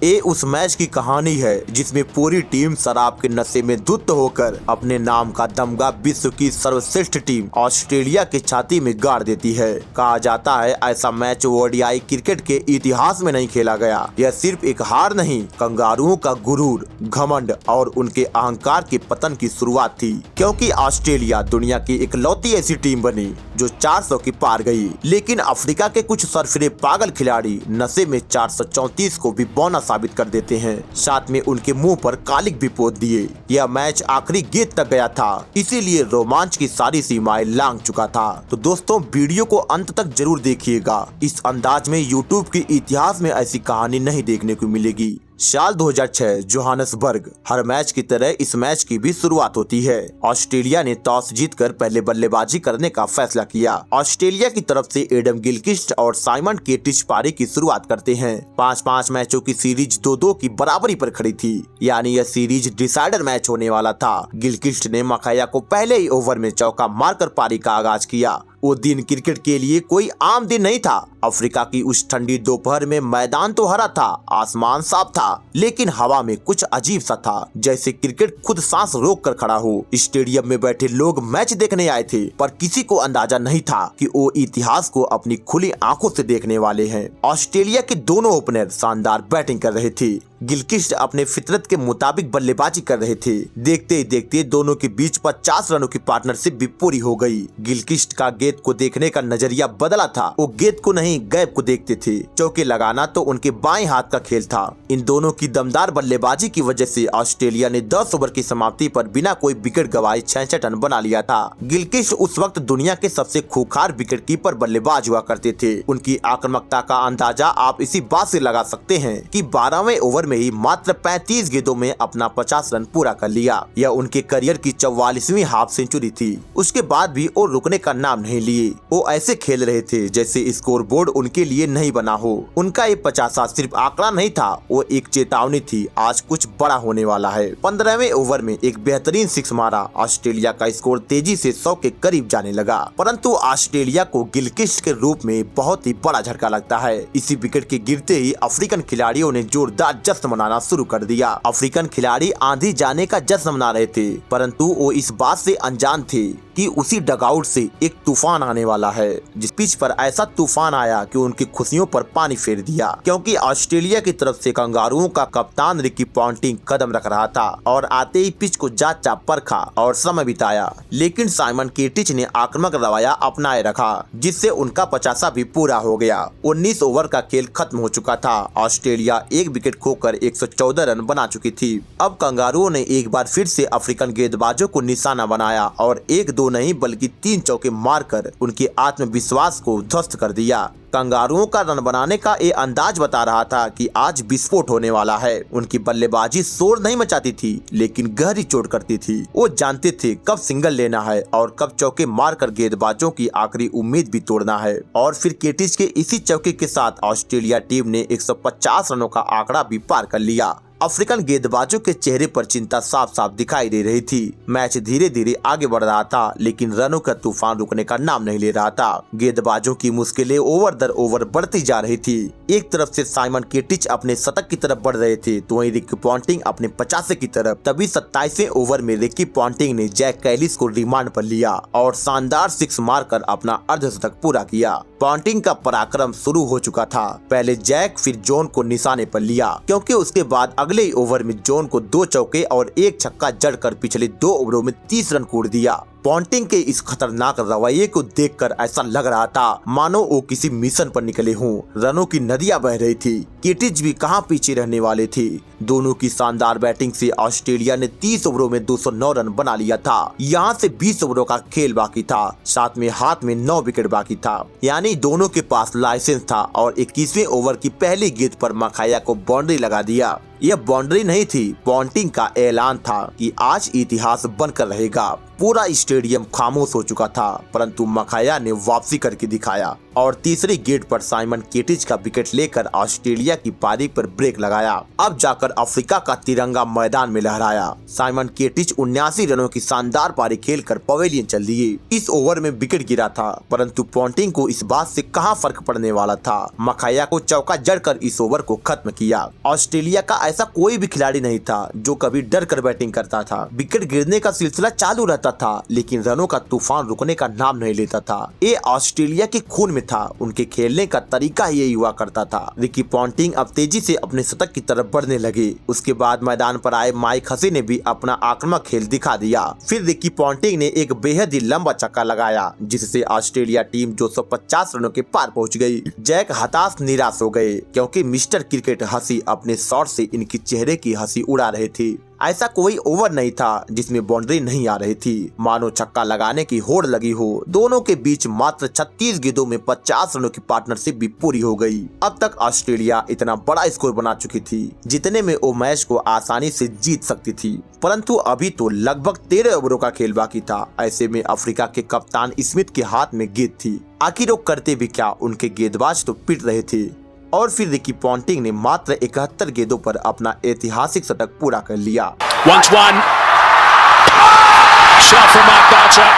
ये उस मैच की कहानी है जिसमें पूरी टीम शराब के नशे में धुत होकर अपने नाम का दमगा विश्व की सर्वश्रेष्ठ टीम ऑस्ट्रेलिया की छाती में गाड़ देती है। कहा जाता है ऐसा मैच ओडीआई क्रिकेट के इतिहास में नहीं खेला गया। यह सिर्फ एक हार नहीं, कंगारुओं का गुरूर, घमंड और उनके अहंकार के पतन की शुरुआत थी, क्योंकि ऑस्ट्रेलिया दुनिया की इकलौती ऐसी टीम बनी जो 400 की पार गई। लेकिन अफ्रीका के कुछ सरफिरे पागल खिलाड़ी नशे में 434 को भी बौना साबित कर देते हैं, साथ में उनके मुंह पर कालिक भी पोत दिए। यह मैच आखिरी गेंद तक गया था, इसीलिए रोमांच की सारी सीमाएं लांघ चुका था। तो दोस्तों, वीडियो को अंत तक जरूर देखिएगा। इस अंदाज में यूट्यूब के इतिहास में ऐसी कहानी नहीं देखने को मिलेगी। साल 2006 जोहानसबर्ग। हर मैच की तरह इस मैच की भी शुरुआत होती है। ऑस्ट्रेलिया ने टॉस जीतकर पहले बल्लेबाजी करने का फैसला किया। ऑस्ट्रेलिया की तरफ से एडम गिलक्रिस्ट और साइमन केटिच पारी की शुरुआत करते हैं। 5-5 मैचों की सीरीज 2-2 की बराबरी पर खड़ी थी, यानी यह सीरीज डिसाइडर मैच होने वाला था। गिलक्रिस्ट ने मकाया को पहले ही ओवर में चौका मारकर पारी का आगाज किया। वो दिन क्रिकेट के लिए कोई आम दिन नहीं था। अफ्रीका की उस ठंडी दोपहर में मैदान तो हरा था, आसमान साफ था, लेकिन हवा में कुछ अजीब सा था, जैसे क्रिकेट खुद सांस रोक कर खड़ा हो। स्टेडियम में बैठे लोग मैच देखने आए थे, पर किसी को अंदाजा नहीं था कि वो इतिहास को अपनी खुली आंखों से देखने वाले हैं। ऑस्ट्रेलिया के दोनों ओपनर शानदार बैटिंग कर रहे थे। गिलक्रिस्ट अपने फितरत के मुताबिक बल्लेबाजी कर रहे थे। देखते ही देखते दोनों के बीच 50 रनों की पार्टनरशिप भी पूरी हो गई। गिलक्रिस्ट का गेंद को देखने का नजरिया बदला था। वो गेंद को नहीं, गैप को देखते थे। चौके लगाना तो उनके बाएं हाथ का खेल था। इन दोनों की दमदार बल्लेबाजी की वजह से ऑस्ट्रेलिया ने 10 ओवर की समाप्ति पर बिना कोई विकेट गवाए 66 रन बना लिया था। गिलक्रिस्ट उस वक्त दुनिया के सबसे खूंखार विकेट कीपर बल्लेबाज हुआ करते थे। उनकी आक्रामकता का अंदाजा आप इसी बात से लगा सकते हैं कि 12वें ओवर में ही मात्र 35 गेंदों में अपना 50 रन पूरा कर लिया। यह उनके करियर की 44वीं हाफ सेंचुरी थी। उसके बाद भी वो रुकने का नाम नहीं लिए। वो ऐसे खेल रहे थे जैसे स्कोरबोर्ड उनके लिए नहीं बना हो। उनका ये 50 सिर्फ आंकड़ा नहीं था, वो एक चेतावनी थी, आज कुछ बड़ा होने वाला है। 15वें ओवर में एक बेहतरीन सिक्स मारा। ऑस्ट्रेलिया का स्कोर तेजी से 100 के करीब जाने लगा, परंतु ऑस्ट्रेलिया को गिलक्रिस्ट के रूप में बहुत ही बड़ा झटका लगता है। इसी विकेट के गिरते ही अफ्रीकन खिलाड़ियों ने जोरदार जश्न मनाना शुरू कर दिया। अफ्रीकन खिलाड़ी आंधी जाने का जश्न मना रहे थे, परंतु वो इस बात से अनजान थे कि उसी डगआउट से एक तूफान आने वाला है। जिस पिच पर ऐसा तूफान आया कि उनकी खुशियों पर पानी फेर दिया, क्योंकि ऑस्ट्रेलिया की तरफ से कंगारुओं का कप्तान रिकी पॉन्टिंग कदम रख रहा था और आते ही पिच को जांचा परखा और समय बिताया। लेकिन साइमन केटिच ने आक्रामक रवैया अपनाए रखा, जिससे उनका 50 भी पूरा हो गया। 19 ओवर का खेल खत्म हो चुका था। ऑस्ट्रेलिया एक विकेट खोकर 114 रन बना चुकी थी। अब कंगारुओं ने एक बार फिर से अफ्रीकन गेंदबाजों को निशाना बनाया और 1-2 नहीं बल्कि 3 चौके मारकर उनके आत्मविश्वास को ध्वस्त कर दिया। कंगारुओं का रन बनाने का ये अंदाज बता रहा था कि आज विस्फोट होने वाला है। उनकी बल्लेबाजी शोर नहीं मचाती थी, लेकिन गहरी चोट करती थी। वो जानते थे कब सिंगल लेना है और कब चौके मारकर गेंदबाजों की आखिरी उम्मीद भी तोड़ना है। और फिर केटिच के इसी चौके के साथ ऑस्ट्रेलिया टीम ने 150 रनों का आंकड़ा भी पार कर लिया। अफ्रीकन गेंदबाजों के चेहरे पर चिंता साफ साफ दिखाई दे रही थी। मैच धीरे धीरे आगे बढ़ रहा था, लेकिन रनों का तूफान रुकने का नाम नहीं ले रहा था। गेंदबाजों की मुश्किलें ओवर दर ओवर बढ़ती जा रही थी। एक तरफ से साइमन केटिच अपने शतक की तरफ बढ़ रहे थे, तो वहीं रिकी पॉन्टिंग अपने 50 की तरफ। तभी 27वें ओवर में रिकी पॉन्टिंग ने जैक कैलिस को रिमांड पर लिया और शानदार सिक्स मारकर अपना अर्धशतक पूरा किया। पॉन्टिंग का पराक्रम शुरू हो चुका था। पहले जैक फिर जॉन को निशाने पर लिया, क्योंकि उसके बाद अगले ओवर में जॉन को 2 चौके और 1 छक्का जड़कर पिछले 2 ओवरों में 30 रन कूड़ दिया। पॉन्टिंग के इस खतरनाक रवैये को देखकर ऐसा लग रहा था मानो वो किसी मिशन पर निकले हों। रनों की नदियां बह रही थी। केटिच भी कहां पीछे रहने वाले थे। दोनों की शानदार बैटिंग से ऑस्ट्रेलिया ने 30 ओवरों में 209 रन बना लिया था। यहाँ से 20 ओवरों का खेल बाकी था, साथ में हाथ में 9 विकेट बाकी था, यानी दोनों के पास लाइसेंस था। और 21वें ओवर की पहली गेंद पर मकाया को बाउंड्री लगा दिया। यह बाउंड्री नहीं थी, पॉन्टिंग का ऐलान था कि आज इतिहास बनकर रहेगा। पूरा स्टेडियम खामोश हो चुका था, परंतु मकाया ने वापसी करके दिखाया। और तीसरी गेंद पर साइमन केटिच का विकेट लेकर ऑस्ट्रेलिया की पारी पर ब्रेक लगाया। अब जाकर अफ्रीका का तिरंगा मैदान में लहराया। साइमन केटिच 79 रनों की शानदार पारी खेलकर पवेलियन चल दिए। इस ओवर में विकेट गिरा था, परंतु पॉन्टिंग को इस बात से कहां फर्क पड़ने वाला था। मखाया को चौका जड़कर इस ओवर को खत्म किया। ऑस्ट्रेलिया का ऐसा कोई भी खिलाड़ी नहीं था जो कभी डर कर बैटिंग करता था। विकेट गिरने का सिलसिला चालू रहता था, लेकिन रनों का तूफान रुकने का नाम नहीं लेता था। ये ऑस्ट्रेलिया के खून में था। उनके खेलने का तरीका ही यही हुआ करता था। रिकी पॉन्टिंग अब तेजी से अपने शतक की तरफ बढ़ने लगे। उसके बाद मैदान पर आए माइक हसी ने भी अपना आक्रामक खेल दिखा दिया। फिर रिकी पॉन्टिंग ने एक बेहद ही लंबा छक्का लगाया, जिससे ऑस्ट्रेलिया टीम 250 रनों के पार पहुंच गई। जैक हताश निराश हो गए, क्योंकि मिस्टर क्रिकेट हसी अपने शॉट से इनकी चेहरे की हंसी उड़ा रहे थे। ऐसा कोई ओवर नहीं था जिसमें बाउंड्री नहीं आ रही थी, मानो छक्का लगाने की होड़ लगी हो। दोनों के बीच मात्र 36 गेंदों में 50 रनों की पार्टनरशिप भी पूरी हो गई। अब तक ऑस्ट्रेलिया इतना बड़ा स्कोर बना चुकी थी, जितने में वो मैच को आसानी से जीत सकती थी। परंतु अभी तो लगभग 13 ओवरों का खेल बाकी था। ऐसे में अफ्रीका के कप्तान स्मिथ के हाथ में गेंद थी। आखिर वो करते भी क्या, उनके गेंदबाज तो पिट रहे थे। और फिर रिकी पॉन्टिंग ने मात्र 71 गेंदों पर अपना ऐतिहासिक शतक पूरा कर लिया। 1-1 shot from Mark Barter.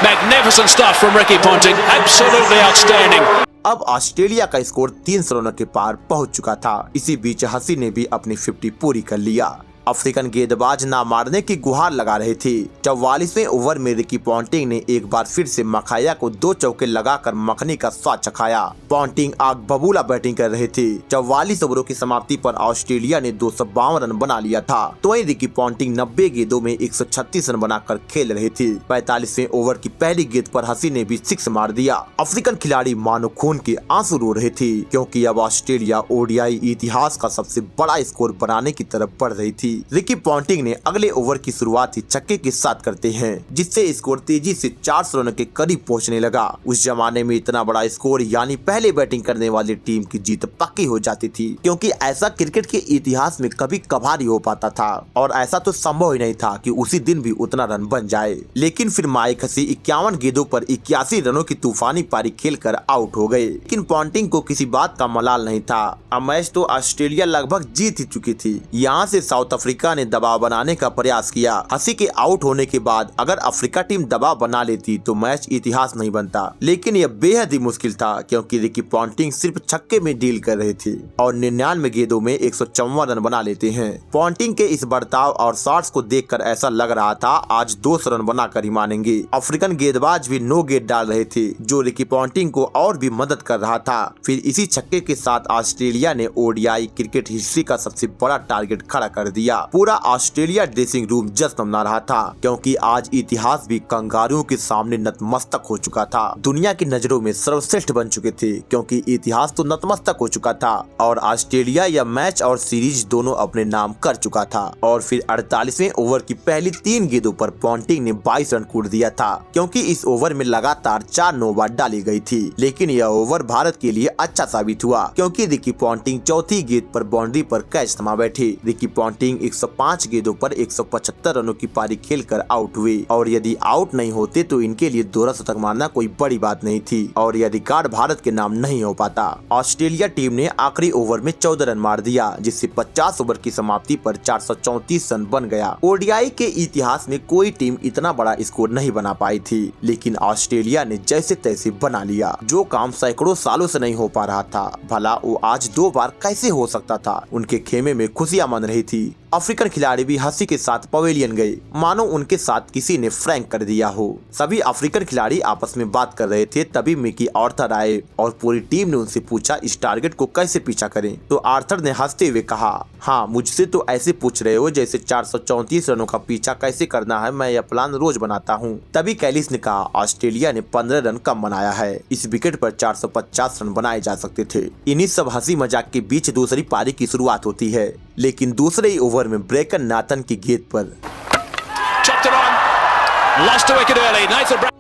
Magnificent stuff from Ricky Ponting. Absolutely outstanding. अब ऑस्ट्रेलिया का स्कोर 300 रनों के पार पहुंच चुका था। इसी बीच हसी ने भी अपनी 50 पूरी कर लिया। अफ्रीकन गेंदबाज ना मारने की गुहार लगा रहे थे। 44वें ओवर में रिकी पॉन्टिंग ने एक बार फिर से मखाया को 2 चौके लगाकर मखनी का स्वाद चखाया। पॉन्टिंग आग बबूला बैटिंग कर रहे थे। 44 ओवरों की समाप्ति पर ऑस्ट्रेलिया ने 252 रन बना लिया था, तो वहीं रिकी पॉन्टिंग 90 गेंदों में 136 रन बनाकर खेल रहे थे। 45वें ओवर की पहली गेंद पर हसी ने भी 6 मार दिया। अफ्रीकन खिलाड़ी मानो खून के आंसू रो रहे थे, क्योंकि अब ऑस्ट्रेलिया ओडीआई इतिहास का सबसे बड़ा स्कोर बनाने की तरफ बढ़ रही थी। रिकी पॉन्टिंग ने अगले ओवर की शुरुआत ही छक्के के साथ करते हैं, जिससे स्कोर तेजी से 400 रनों के करीब पहुंचने लगा। उस जमाने में इतना बड़ा स्कोर यानी पहले बैटिंग करने वाली टीम की जीत पक्की हो जाती थी, क्योंकि ऐसा क्रिकेट के इतिहास में कभी कभार ही हो पाता था। और ऐसा तो संभव ही नहीं था कि उसी दिन भी उतना रन बन जाए। लेकिन फिर माइक हसी 51 गेंदों पर 81 रनों की तूफानी पारी खेलकर आउट हो गए। लेकिन पॉन्टिंग को किसी बात का मलाल नहीं था। अब मैच तो ऑस्ट्रेलिया लगभग जीत ही चुकी थी। यहाँ से साउथ अफ्रीका ने दबाव बनाने का प्रयास किया। हसी के आउट होने के बाद अगर अफ्रीका टीम दबाव बना लेती तो मैच इतिहास नहीं बनता, लेकिन यह बेहद ही मुश्किल था, क्योंकि रिकी पॉन्टिंग सिर्फ छक्के में डील कर रहे थे और 99 गेंदों में 154 रन बना लेते हैं। पॉन्टिंग के इस बर्ताव और शॉट्स को देखकर ऐसा लग रहा था आज 200 रन बनाकर ही मानेंगे। अफ्रीकन गेंदबाज भी नो गेट डाल रहे थे, जो रिकी पॉन्टिंग को और भी मदद कर रहा था। फिर इसी छक्के के साथ ऑस्ट्रेलिया ने ओडीआई क्रिकेट हिस्ट्री का सबसे बड़ा टारगेट खड़ा कर दिया। पूरा ऑस्ट्रेलिया ड्रेसिंग रूम जश्न मना रहा था, क्योंकि आज इतिहास भी कंगारुओं के सामने नतमस्तक हो चुका था। दुनिया की नजरों में सर्वश्रेष्ठ बन चुके थे, क्योंकि इतिहास तो नतमस्तक हो चुका था और ऑस्ट्रेलिया यह मैच और सीरीज दोनों अपने नाम कर चुका था। और फिर 48वें ओवर की पहली 3 गेंदों पर पॉन्टिंग ने 22 रन कूट दिया था, क्योंकि इस ओवर में लगातार 4 नौबार डाली गई थी। लेकिन यह ओवर भारत के लिए अच्छा साबित हुआ, क्योंकि रिकी पॉन्टिंग चौथी गेंद पर बाउंड्री पर कैच थमा बैठे। रिकी पॉन्टिंग 105 गेंदों पर 175 रनों की पारी खेलकर आउट हुए, और यदि आउट नहीं होते तो इनके लिए दोहरा शतक मारना कोई बड़ी बात नहीं थी और यह रिकॉर्ड भारत के नाम नहीं हो पाता। ऑस्ट्रेलिया टीम ने आखिरी ओवर में 14 रन मार दिया, जिससे 50 ओवर की समाप्ति पर 434 रन बन गया। ओडीआई के इतिहास में कोई टीम इतना बड़ा स्कोर नहीं बना पाई थी, लेकिन ऑस्ट्रेलिया ने जैसे तैसे बना लिया। जो काम सैकड़ों सालों से नहीं हो पा रहा था, भला वो आज 2 बार कैसे हो सकता था। उनके खेमे में खुशियां मन रही थी। अफ्रीकन खिलाड़ी भी हंसी के साथ पवेलियन गए, मानो उनके साथ किसी ने फ्रैंक कर दिया हो। सभी अफ्रीकन खिलाड़ी आपस में बात कर रहे थे, तभी मिकी आर्थर आए और पूरी टीम ने उनसे पूछा इस टारगेट को कैसे पीछा करें। तो आर्थर ने हंसते हुए कहा, हाँ, मुझसे तो ऐसे पूछ रहे हो जैसे 434 रनों का पीछा कैसे करना है, मैं यह प्लान रोज बनाता हूँ। तभी कैलिस ने कहा, ऑस्ट्रेलिया ने 15 रन कम बनाया है, इस विकेट पर 450 रन बनाए जा सकते थे। इन्हीं सब हंसी मजाक के बीच दूसरी पारी की शुरुआत होती है, लेकिन दूसरे ही ओवर में ब्रेकन नाथन की गेंद पर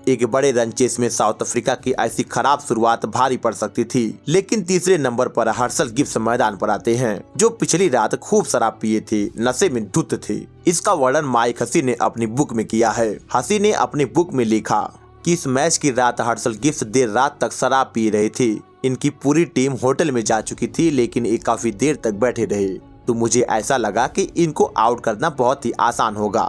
एक बड़े रन चेस में साउथ अफ्रीका की ऐसी खराब शुरुआत भारी पड़ सकती थी। लेकिन तीसरे नंबर पर हर्षल गिब्स मैदान पर आते हैं, जो पिछली रात खूब शराब पिए थे, नशे में धुत थे। इसका वर्णन माइक हसी ने अपनी बुक में किया है। हसी ने अपनी बुक में लिखा कि इस मैच की रात हर्षल गिब्स देर रात तक शराब पी रहे थे। इनकी पूरी टीम होटल में जा चुकी थी, लेकिन ये काफी देर तक बैठे रहे, तो मुझे ऐसा लगा कि इनको आउट करना बहुत ही आसान होगा।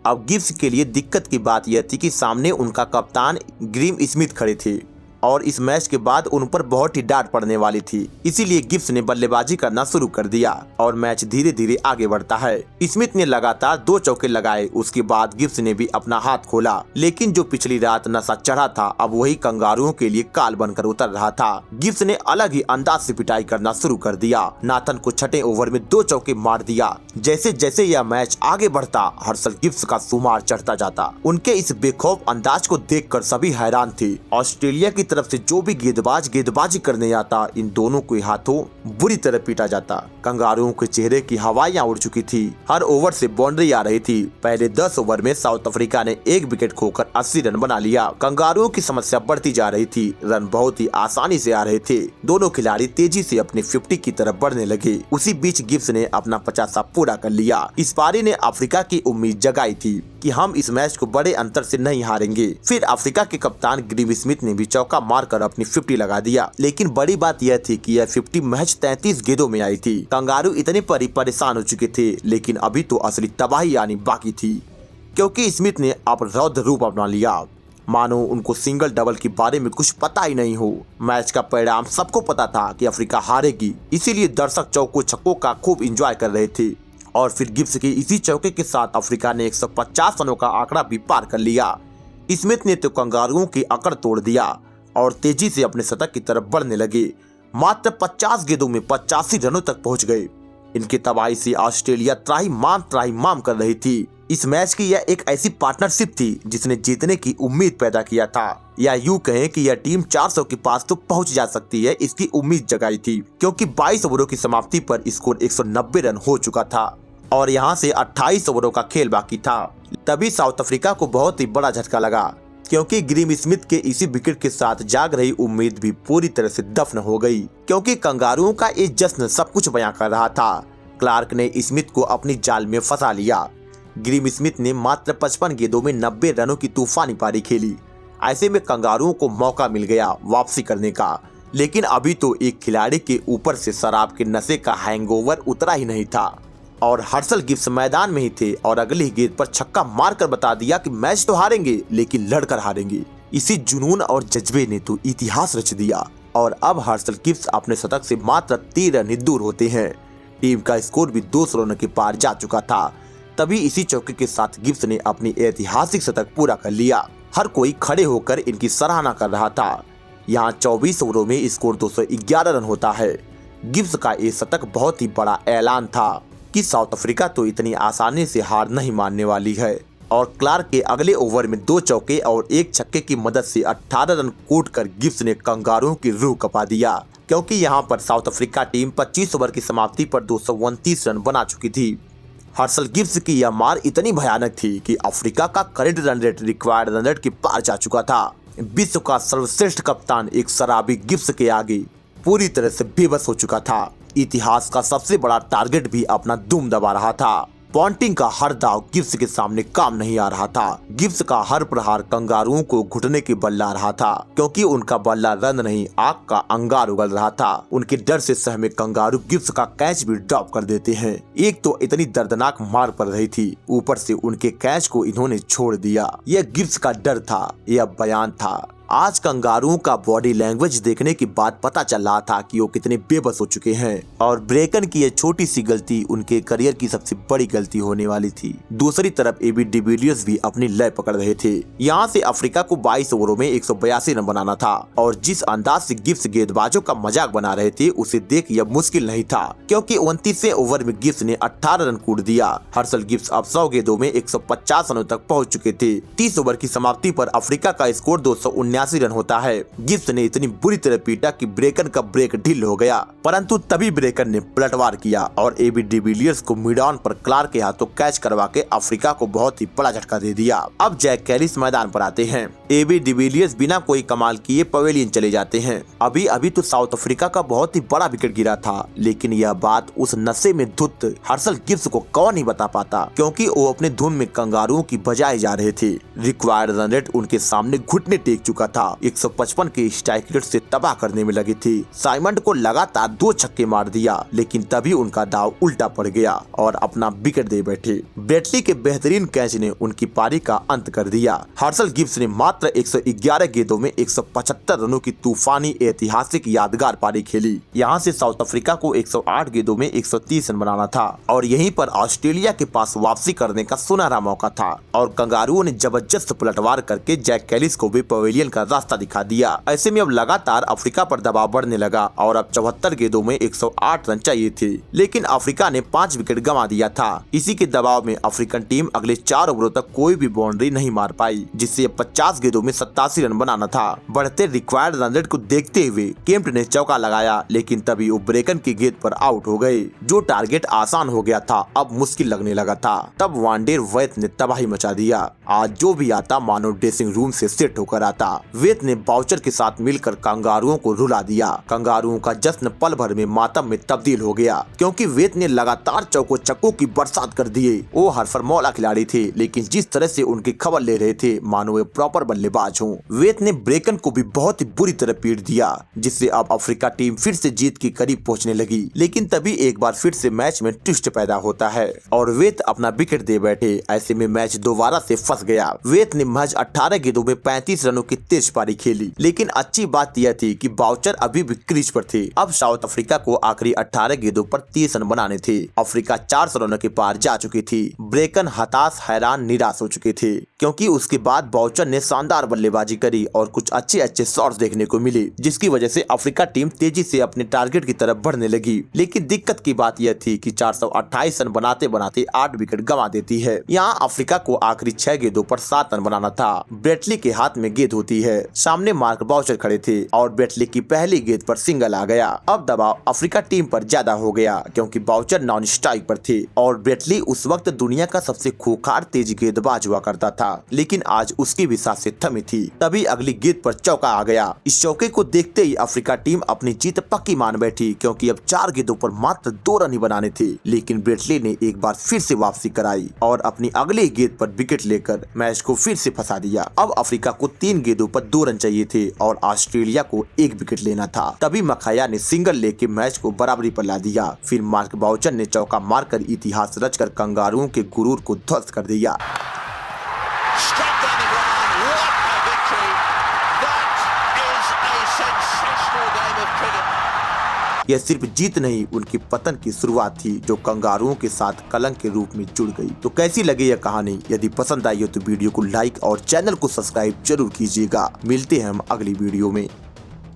अब गिब्स के लिए दिक्कत की बात यह थी कि सामने उनका कप्तान ग्रीम स्मिथ खड़े थे और इस मैच के बाद उन पर बहुत ही डांट पड़ने वाली थी। इसीलिए गिब्स ने बल्लेबाजी करना शुरू कर दिया और मैच धीरे धीरे आगे बढ़ता है। स्मिथ ने लगातार 2 चौके लगाए। उसके बाद गिब्स ने भी अपना हाथ खोला, लेकिन जो पिछली रात नशा चढ़ा था अब वही कंगारुओं के लिए काल बनकर उतर रहा था। गिब्स ने अलग ही अंदाज से पिटाई करना शुरू कर दिया। नाथन को छठे ओवर में 2 चौके मार दिया। जैसे जैसे यह मैच आगे बढ़ता हर्षल गिब्स का शुमार चढ़ता जाता। उनके इस बेखौफ अंदाज को देखकर सभी हैरान थे। ऑस्ट्रेलिया की तरफ से जो भी गेंदबाज गेंदबाजी करने आता, इन दोनों के हाथों बुरी तरह पीटा जाता। कंगारुओं के चेहरे की हवाइयां उड़ चुकी थी। हर ओवर से बाउंड्री आ रही थी। पहले 10 ओवर में साउथ अफ्रीका ने 1 विकेट खोकर 80 रन बना लिया। कंगारुओं की समस्या बढ़ती जा रही थी। रन बहुत ही आसानी से आ रहे थे। दोनों खिलाड़ी तेजी से अपने 50 की तरफ बढ़ने लगे। उसी बीच गिब्स ने अपना 50 पूरा कर लिया। इस पारी ने अफ्रीका की उम्मीद जगाई थी कि हम इस मैच को बड़े अंतर से नहीं हारेंगे। फिर अफ्रीका के कप्तान ग्रीम स्मिथ ने भी चौका मारकर अपनी 50 लगा दिया। लेकिन बड़ी बात यह थी कि यह 50 महज 33 गेंदों में आई थी। कंगारू इतने परेशान हो चुके थे, लेकिन अभी तो असली तबाही आनी बाकी थी, क्योंकि स्मिथ ने अब रौद्र रूप अपना लिया। मानो उनको सिंगल डबल के बारे में कुछ पता ही नहीं हो। मैच का परिणाम सबको पता था कि अफ्रीका हारेगी, इसीलिए दर्शक चौकों छक्कों का खूब एंजॉय कर रहे थे। और फिर गिब्स के इसी चौके के साथ अफ्रीका ने 150 रनों का आंकड़ा भी पार कर लिया। स्मिथ ने तो कंगारुओं की अकड़ तोड़ दिया और तेजी से अपने शतक की तरफ बढ़ने लगे। मात्र 50 गेंदों में 85 रनों तक पहुंच गए। इनकी तबाही से ऑस्ट्रेलिया त्राहिमाम कर रही थी। इस मैच की यह एक ऐसी पार्टनरशिप थी जिसने जीतने की उम्मीद पैदा किया था, या यूं कहें कि यह टीम 400 के पास तो पहुंच जा सकती है, इसकी उम्मीद जगाई थी। क्योंकि 22 ओवरों की समाप्ति पर स्कोर 190 रन हो चुका था और यहां से 28 ओवरों का खेल बाकी था। तभी साउथ अफ्रीका को बहुत ही बड़ा झटका लगा, क्योंकि ग्रीम स्मिथ के इसी विकेट के साथ जाग रही उम्मीद भी पूरी तरह से दफन हो गई। क्योंकि कंगारुओं का ये जश्न सब कुछ बयां कर रहा था। क्लार्क ने स्मिथ को अपनी जाल में फंसा लिया। ग्रीम स्मिथ ने मात्र 55 गेंदों में 90 रनों की तूफानी पारी खेली। ऐसे में कंगारुओं को मौका मिल गया वापसी करने का। लेकिन अभी तो एक खिलाड़ी के ऊपर से शराब के नशे का हैंगओवर उतरा ही नहीं था और हर्षल गिब्स मैदान में ही थे और अगली गेंद पर छक्का मारकर बता दिया कि मैच तो हारेंगे, लेकिन लड़कर हारेंगे। इसी जुनून और जज्बे ने तो इतिहास रच दिया और अब हर्षल गिब्स अपने शतक से मात्र 3 रन ही दूर होते हैं। टीम का स्कोर भी 200 रन के पार जा चुका था। तभी इसी चौके के साथ गिब्स ने अपनी ऐतिहासिक शतक पूरा कर लिया। हर कोई खड़े होकर इनकी सराहना कर रहा था। यहाँ 24 ओवरों में स्कोर 211 रन होता है। गिब्स का ये शतक बहुत ही बड़ा ऐलान था कि साउथ अफ्रीका तो इतनी आसानी से हार नहीं मानने वाली है। और क्लार्क के अगले ओवर में 2 चौके और 1 छक्के की मदद से 18 रन कूटकर गिब्स ने कंगारुओं की रूह कपा दिया। क्योंकि यहाँ पर साउथ अफ्रीका टीम 25 ओवर की समाप्ति पर 229 रन बना चुकी थी। हर्षल गिब्स की यह मार इतनी भयानक थी कि अफ्रीका का current run rate required run rate के पार जा चुका था। विश्व का सर्वश्रेष्ठ कप्तान एक शराबी गिब्स के आगे पूरी तरह से बेबस हो चुका था। इतिहास का सबसे बड़ा टारगेट भी अपना दुम दबा रहा था। पॉन्टिंग का हर दाव गिब्स के सामने काम नहीं आ रहा था। गिब्स का हर प्रहार कंगारुओं को घुटने के बल ला रहा था, क्योंकि उनका बल्ला रन नहीं आग का अंगार उगल रहा था। उनके डर से सहमे कंगारू गिब्स का कैच भी ड्रॉप कर देते हैं। एक तो इतनी दर्दनाक मार पड़ रही थी, ऊपर से उनके कैच को इन्होंने छोड़ दिया। यह गिब्स का डर था, यह बयान था। आज कंगारुओं का बॉडी लैंग्वेज देखने के बाद पता चल रहा था कि वो कितने बेबस हो चुके हैं और ब्रेकन की यह छोटी सी गलती उनके करियर की सबसे बड़ी गलती होने वाली थी। दूसरी तरफ एबी डिविलियर्स भी अपनी लय पकड़ रहे थे। यहाँ से अफ्रीका को 22 ओवरों में 182 रन बनाना था और जिस अंदाज से गिब्स गेंदबाजों का मजाक बना रहे थे उसे देख यह मुश्किल नहीं था, क्योंकि 29वें ओवर में गिब्स ने 18 रन कूट दिया। हर्षल गिब्स अब 100 गेंदों में 150 रनों तक पहुँच चुके थे। 30 ओवर की समाप्ति पर अफ्रीका का स्कोर 219 179 रन होता है। गिब्स ने इतनी बुरी तरह पीटा कि ब्रेकन का ब्रेक ढील हो गया, परंतु तभी ब्रेकन ने पलटवार किया और एबी डिविलियर्स को मिड ऑन पर क्लार्क के हाथों कैच करवा के अफ्रीका को बहुत ही बड़ा झटका दे दिया। अब जैक कैलिस मैदान पर आते हैं। एबी डिविलियर्स बिना कोई कमाल किए पवेलियन चले जाते हैं। अभी अभी तो साउथ अफ्रीका का बहुत ही बड़ा विकेट गिरा था, लेकिन यह बात उस नशे में धुत हर्सल गिब्स को कौन ही बता पाता, क्योंकि वो अपने धुन में कंगारुओं की बजाए जा रहे थे। रिक्वायर्ड रन रेट उनके सामने घुटने टेक चुका था। 155 के स्ट्राइक रेट से तबाह करने में लगी थी। साइमंड को लगातार 2 छक्के मार दिया, लेकिन तभी उनका दाव उल्टा पड़ गया और अपना विकेट दे बैठे। ब्रेटली के बेहतरीन कैच ने उनकी पारी का अंत कर दिया। हर्सल गिब्स ने मात्र 111 गेंदों में 175 रनों की तूफानी ऐतिहासिक यादगार पारी खेली। यहाँ से साउथ अफ्रीका को 108 गेंदों में 130 रन बनाना था और यहीं पर ऑस्ट्रेलिया के पास वापसी करने का सुनहरा मौका था और कंगारुओं ने जबरदस्त पलटवार करके जैक कैलिस को भी पवेलियन का रास्ता दिखा दिया। ऐसे में अब लगातार अफ्रीका पर दबाव बढ़ने लगा और अब 74 गेंदों में 108 रन चाहिए थे, लेकिन अफ्रीका ने 5 विकेट गंवा दिया था। इसी के दबाव में अफ्रीकन टीम अगले 4 ओवरों तक कोई भी बाउंड्री नहीं मार पाई, जिससे 50 गेंदों में 87 रन बनाना था। बढ़ते रिक्वायर्ड रन रेट को देखते हुए केम्प्ट ने चौका लगाया, लेकिन तभी वो ब्रेकन की गेंद पर आउट हो गए। जो टारगेट आसान हो गया था अब मुश्किल लगने लगा था। तब वांडेर वेथ ने तबाही मचा दिया। आज जो भी आता मानो ड्रेसिंग रूम से सेट होकर आता। वेथ ने बाउचर के साथ मिलकर कंगारुओं को रुला दिया। कंगारुओं का जश्न पल भर में मातम में तब्दील हो गया, क्योंकि वेथ ने लगातार चौको चक्कों की बरसात कर दिए। वो हरफरमौला खिलाड़ी थे, लेकिन जिस तरह से उनकी खबर ले रहे थे मानो वे प्रॉपर बल्लेबाज हों। वेथ ने ब्रेकन को भी बहुत ही बुरी तरह पीट दिया, जिससे अब अफ्रीका टीम फिर से जीत के करीब पहुंचने लगी। लेकिन तभी एक बार फिर से मैच में ट्विस्ट पैदा होता है और वेथ अपना विकेट दे बैठे। ऐसे में मैच दोबारा से फंस गया। वेथ ने महज 18 गेंदों में 35 रनों की तेज पारी खेली, लेकिन अच्छी बात यह थी कि बाउचर अभी भी क्रीज पर थे। अब साउथ अफ्रीका को आखिरी 18 गेंदों पर 30 रन बनाने थे। अफ्रीका 400 रनों के पार जा चुकी थी। ब्रेकन हताश, हैरान, निराश हो चुके थे, क्योंकि उसके बाद बाउचर ने शानदार बल्लेबाजी करी और कुछ अच्छे शॉट्स देखने को मिले, जिसकी वजह से अफ्रीका टीम तेजी से अपने टारगेट की तरफ बढ़ने लगी। लेकिन दिक्कत की बात यह थी कि 428 रन बनाते बनाते 8 विकेट गंवा देती है। यहाँ अफ्रीका को आखिरी 6 गेंदों पर 7 रन बनाना था। ब्रेटली के हाथ में गेंद होती है। सामने मार्क बाउचर खड़े थे और ब्रेटली की पहली गेंद पर सिंगल आ गया। अब दबाव अफ्रीका टीम पर ज्यादा हो गया, क्योंकि बाउचर नॉन स्ट्राइक पर थे और ब्रेटली उस वक्त दुनिया का सबसे खूंखार तेज गेंदबाज हुआ करता था, लेकिन आज उसकी भी सांसें थमी थी। तभी अगली गेंद पर चौका आ गया। इस चौके को देखते ही अफ्रीका टीम अपनी जीत पक्की मान बैठी, क्योंकि अब 4 गेंदों पर मात्र 2 रन ही बनाने थे। लेकिन ब्रेटली ने एक बार फिर से वापसी कराई और अपनी अगली गेंद पर विकेट लेकर मैच को फिर से फंसा दिया। अब अफ्रीका को 3 गेंदों पर 2 रन चाहिए थे और ऑस्ट्रेलिया को 1 विकेट लेना था। तभी मखाया ने सिंगल लेके मैच को बराबरी पर ला दिया। फिर मार्क बाउचर ने चौका मारकर इतिहास रचकर कंगारुओं के गुरूर को ध्वस्त कर दिया। यह सिर्फ जीत नहीं, उनकी पतन की शुरुआत थी, जो कंगारुओं के साथ कलंक के रूप में जुड़ गई। तो कैसी लगी यह कहानी? यदि पसंद आई हो तो वीडियो को लाइक और चैनल को सब्सक्राइब जरूर कीजिएगा। मिलते हैं हम अगली वीडियो में।